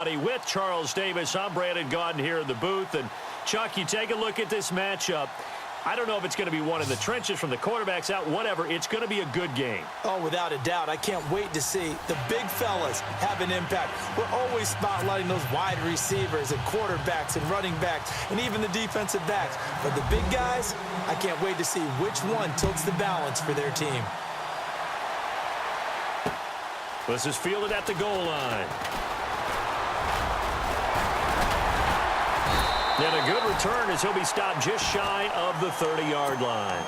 With Charles Davis, I'm Brandon Gaudin here in the booth. And, Chuck, you take a look at this matchup. I don't know if it's going to be one in the trenches from the quarterbacks out, whatever. It's going to be a good game. Oh, without a doubt. I can't wait to see the big fellas have an impact. We're always spotlighting those wide receivers and quarterbacks and running backs and even the defensive backs. But the big guys, I can't wait to see which one tilts the balance for their team. This is fielded at the goal line. And a good return as he'll be stopped just shy of the 30-yard line.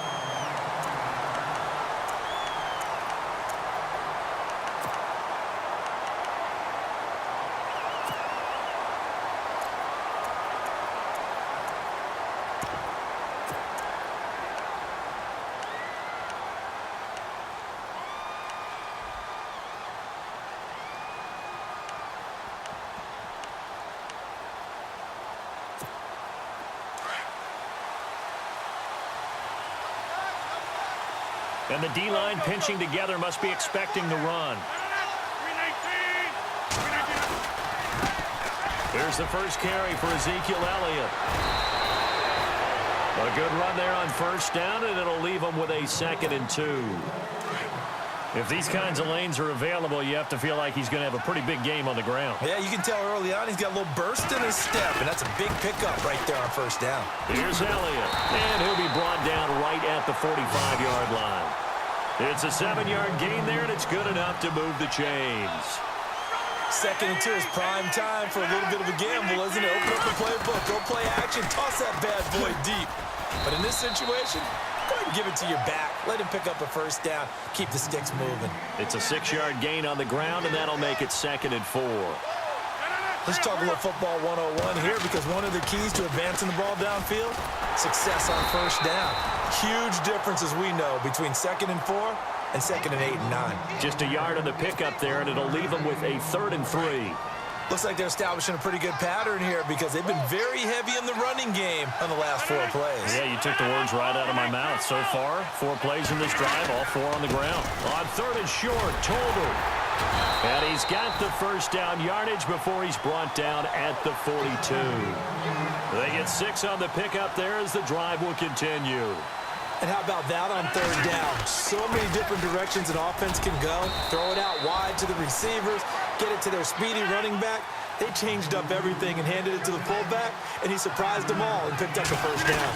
And the D-line pinching together must be expecting the run. Here's the first carry for Ezekiel Elliott. A good run there on first down, and it'll leave him with a 2nd and 2. If these kinds of lanes are available, you have to feel like he's going to have a pretty big game on the ground. Yeah, you can tell early on he's got a little burst in his step, and that's a big pickup right there on first down. Here's Elliott, and he'll be brought down right at the 45-yard line. It's a 7-yard gain there, and it's good enough to move the chains. 2nd and 2 is prime time for a little bit of a gamble, isn't it? Open up the playbook, go play action, toss that bad boy deep. But in this situation, go ahead and give it to your back. Let him pick up a first down. Keep the sticks moving. It's a 6-yard gain on the ground, and that'll make it 2nd and 4. Let's talk a little football 101 here, because one of the keys to advancing the ball downfield, success on first down. Huge difference, as we know, between 2nd and 4 and 2nd and 8 and 9. Just a yard on the pickup there, and it'll leave them with a 3rd and 3. Looks like they're establishing a pretty good pattern here, because they've been very heavy in the running game on the last 4 plays. Yeah, you took the words right out of my mouth. So far, 4 plays in this drive, all 4 on the ground. On 3rd and short, Tolbert. And he's got the first down yardage before he's brought down at the 42. They get 6 on the pickup there as the drive will continue. And how about that on 3rd down? So many different directions an offense can go. Throw it out wide to the receivers, get it to their speedy running back. They changed up everything and handed it to the fullback, and he surprised them all and picked up the first down.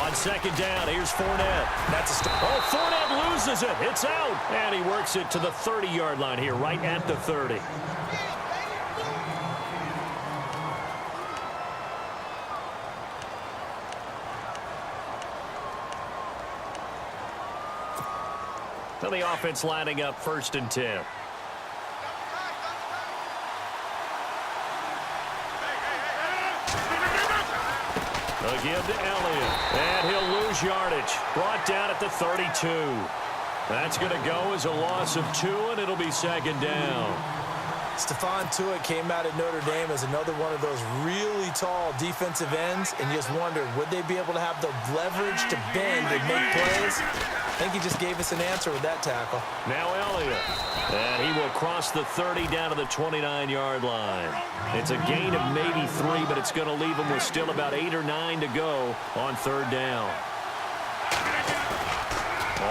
On 2nd down, here's Fournette. That's a stop. Oh, Fournette loses it. It's out. And he works it to the 30-yard line here, right at the 30. So the offense lining up 1st and 10. Again to Elliott, and he'll lose yardage. Brought down at the 32. That's going to go as a loss of 2, and it'll be 2nd down. Stephon Tuitt came out of Notre Dame as another one of those really tall defensive ends, and you just wondered, would they be able to have the leverage to bend and make plays? I think he just gave us an answer with that tackle. Now Elliott, and he will cross the 30 down to the 29-yard line. It's a gain of maybe 3, but it's going to leave him with still about 8 or 9 to go on 3rd down.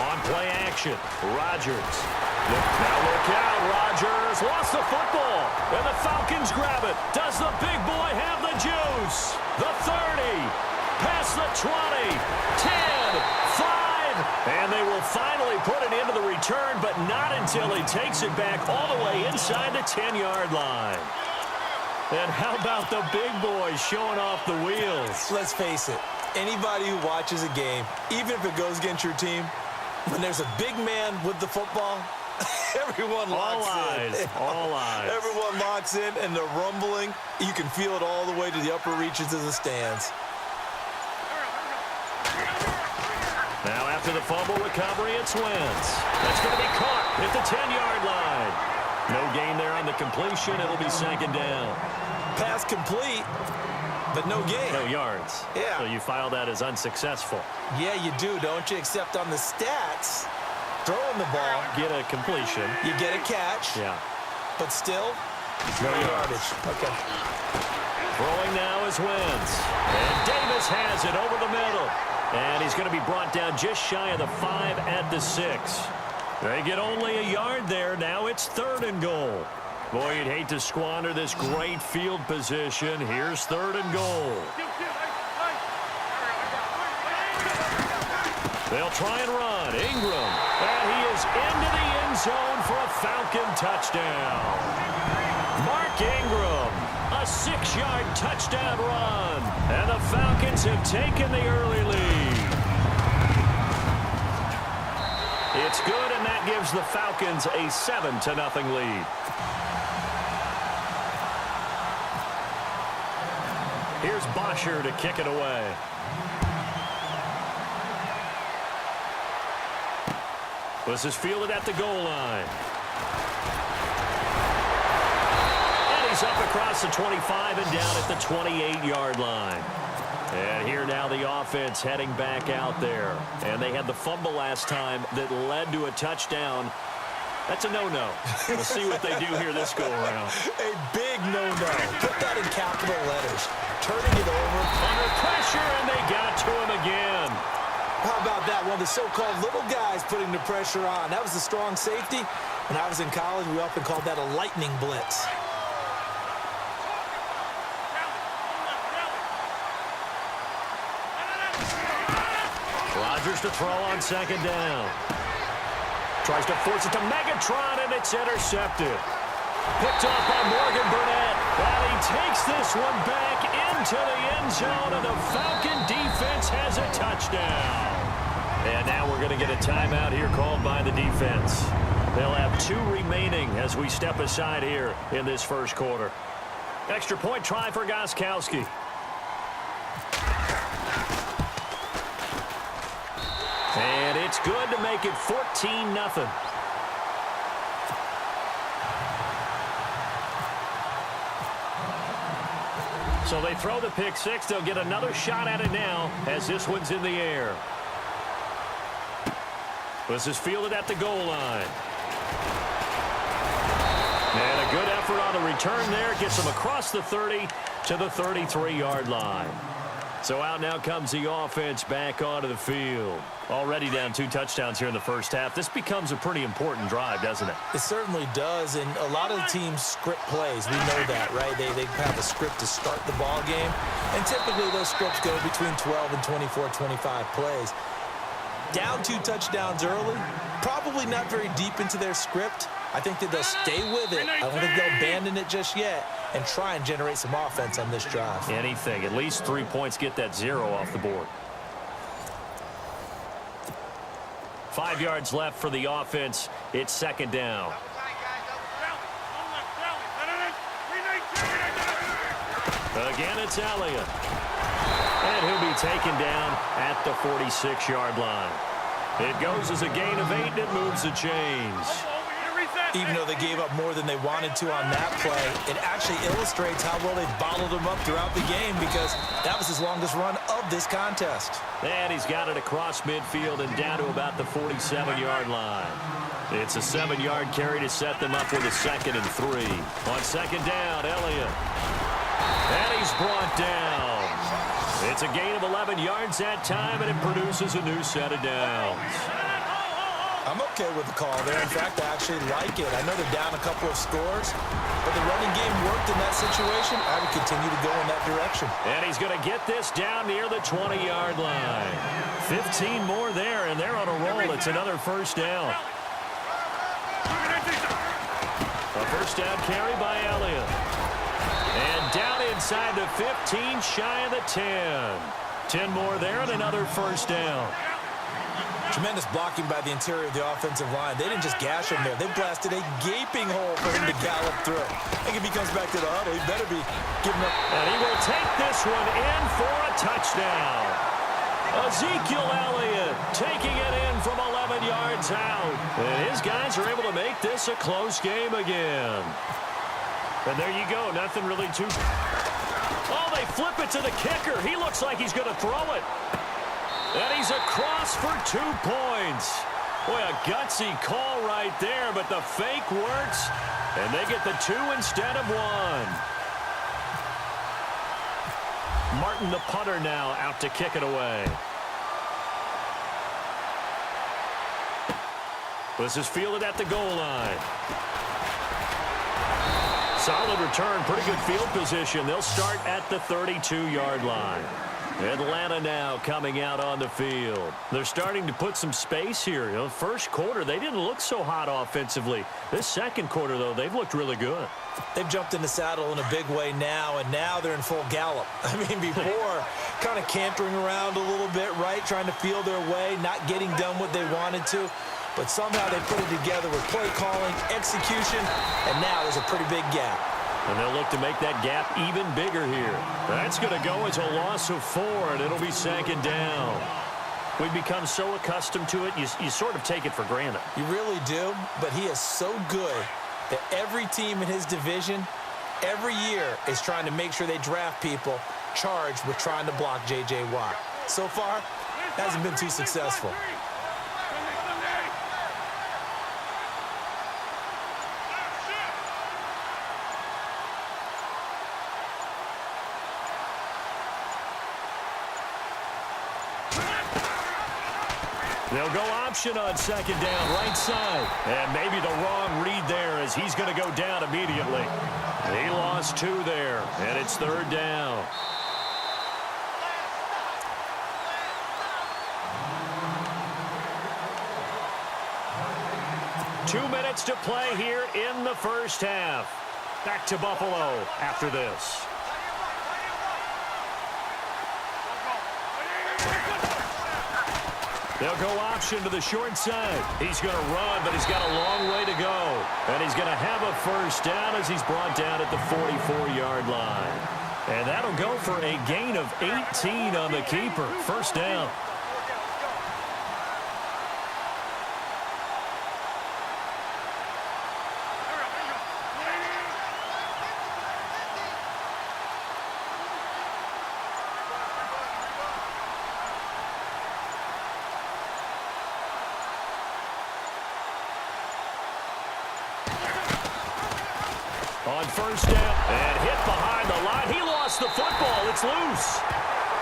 On play action, Rodgers. Now look out, Rodgers lost the football, and the Falcons grab it. Does the big boy have the juice? The 30, past the 20, 10, 5, and they will finally put it into the return, but not until he takes it back all the way inside the 10-yard line. And how about the big boy showing off the wheels? Let's face it, anybody who watches a game, even if it goes against your team, when there's a big man with the football, everyone locks in. All eyes. Everyone locks in, and the rumbling, you can feel it all the way to the upper reaches of the stands. Now after the fumble recovery, it's Wentz. That's going to be caught at the 10-yard line. No gain there on the completion. It'll be 2nd down. Pass complete, but no gain. No yards. Yeah. So you file that as unsuccessful. Yeah, you do, don't you? Except on the stats, throwing the ball. Get a completion. You get a catch. Yeah. But still, No yardage. Okay. Throwing now is Wentz. And Davis has it over the middle. And he's going to be brought down just shy of the 5 at the 6. They get only a yard there. Now it's 3rd and goal. Boy, you'd hate to squander this great field position. Here's 3rd and goal. They'll try and run. Ingram. And he is into the end zone for a Falcon touchdown. Mark Ingram. A 6-yard touchdown run. And the Falcons have taken the early lead. It's good, and that gives the Falcons a 7-0 lead. Here's Bosher to kick it away. This is fielded at the goal line. And he's up across the 25 and down at the 28-yard line. And here now the offense heading back out there. And they had the fumble last time that led to a touchdown. That's a no-no. We'll see what they do here this go-around. A big no-no. Put that in capital letters. Turning it over. Under pressure, and they got to him again. How about that? One of the so-called little guys putting the pressure on. That was the strong safety. When I was in college, we often called that a lightning blitz. Rodgers to throw on 2nd down. Tries to force it to Megatron, and it's intercepted. Picked off by Morgan Burnett. Well, he takes this one back into the end zone, and the Falcon defense has a touchdown. And now we're going to get a timeout here called by the defense. They'll have 2 remaining as we step aside here in this first quarter. Extra point try for Gostkowski. And it's good to make it 14-0. So they throw the pick 6. They'll get another shot at it now as this one's in the air. This is fielded at the goal line. And a good effort on the return there. Gets them across the 30 to the 33-yard line. So out now comes the offense back onto the field. Already down 2 touchdowns here in the first half. This becomes a pretty important drive, doesn't it? It certainly does, and a lot of the teams script plays. We know that, right? They have a script to start the ball game, and typically those scripts go between 12 and 24, 25 plays. Down 2 touchdowns early, probably not very deep into their script. I think that they'll stay with it. I don't think they'll abandon it just yet and try and generate some offense on this drive. Anything. At least 3 points, get that 0 off the board. 5 yards left for the offense. It's 2nd down. Again, it's Elliott. And he'll be taken down at the 46-yard line. It goes as a gain of 8, and it moves the chains. Even though they gave up more than they wanted to on that play, it actually illustrates how well they bottled him up throughout the game because that was his longest run of this contest. And he's got it across midfield and down to about the 47-yard line. It's a 7-yard carry to set them up with a 2nd and 3. On 2nd down, Elliott. And he's brought down. It's a gain of 11 yards that time, and it produces a new set of downs. I'm okay with the call there. In fact, I actually like it. I know they're down a couple of scores, but the running game worked in that situation. I would continue to go in that direction. And he's going to get this down near the 20-yard line. 15 more there, and they're on a roll. It's another first down. A first down carry by Elliott. And down inside the 15, shy of the 10. 10 more there and another first down. Tremendous blocking by the interior of the offensive line. They didn't just gash him there. They blasted a gaping hole for him to gallop through. I think if he comes back to the huddle, he better be giving up. And he will take this one in for a touchdown. Ezekiel Elliott taking it in from 11 yards out. And his guys are able to make this a close game again. And there you go. Nothing really too... Oh, they flip it to the kicker. He looks like he's going to throw it. And he's across for 2 points. Boy, a gutsy call right there, but the fake works. And they get the 2 instead of 1. Martin, the punter, now out to kick it away. This is fielded at the goal line. Solid return, pretty good field position. They'll start at the 32-yard line. Atlanta now coming out on the field. They're starting to put some space here. You know, first quarter, they didn't look so hot offensively. This second quarter, though, they've looked really good. They've jumped in the saddle in a big way now, and now they're in full gallop. I mean, before, kind of cantering around a little bit, right, trying to feel their way, not getting done what they wanted to. But somehow they put it together with play calling, execution, and now there's a pretty big gap. And they'll look to make that gap even bigger here. That's going to go as a loss of 4, and it'll be 2nd down. We've become so accustomed to it, you sort of take it for granted. You really do, but he is so good that every team in his division, every year, is trying to make sure they draft people charged with trying to block J.J. Watt. So far, hasn't been too successful. They'll go option on 2nd down, right side. And maybe the wrong read there as he's going to go down immediately. He lost 2 there, and it's 3rd down. Two minutes to play here in the first half. Back to Buffalo after this. They'll go option to the short side. He's going to run, but he's got a long way to go. And he's going to have a first down as he's brought down at the 44-yard line. And that'll go for a gain of 18 on the keeper. First down. On first down, and hit behind the line. He lost the football. It's loose.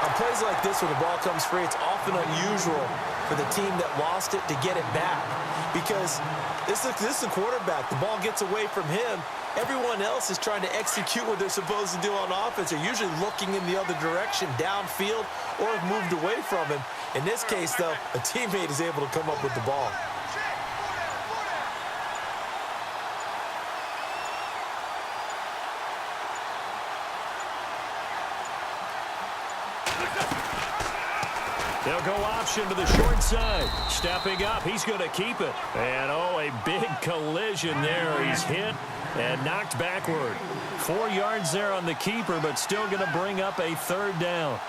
On plays like this, when the ball comes free, it's often unusual for the team that lost it to get it back. Because this is the quarterback. The ball gets away from him. Everyone else is trying to execute what they're supposed to do on offense. They're usually looking in the other direction, downfield, or have moved away from him. In this case, though, a teammate is able to come up with the ball. They'll go option to the short side. Stepping up, he's going to keep it. And, oh, a big collision there. He's hit and knocked backward. 4 yards there on the keeper, but still going to bring up a 3rd down.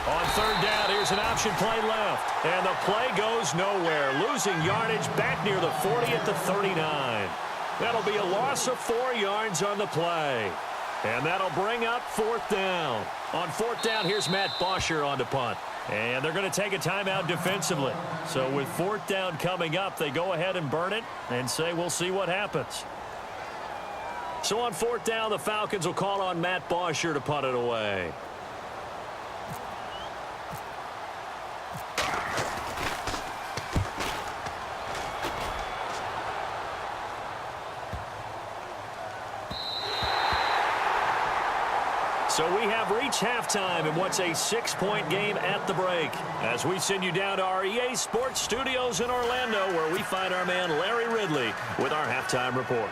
On 3rd down, here's an option play left. And the play goes nowhere. Losing yardage back near the 40 at the 39. That'll be a loss of 4 yards on the play. And that'll bring up 4th down. On 4th down, here's Matt Bosher on the punt. And they're going to take a timeout defensively. So with 4th down coming up, they go ahead and burn it and say we'll see what happens. So on 4th down, the Falcons will call on Matt Bosher to punt it away. So we have reached halftime in what's a 6-point game at the break as we send you down to our EA Sports Studios in Orlando where we find our man Larry Ridley with our halftime report.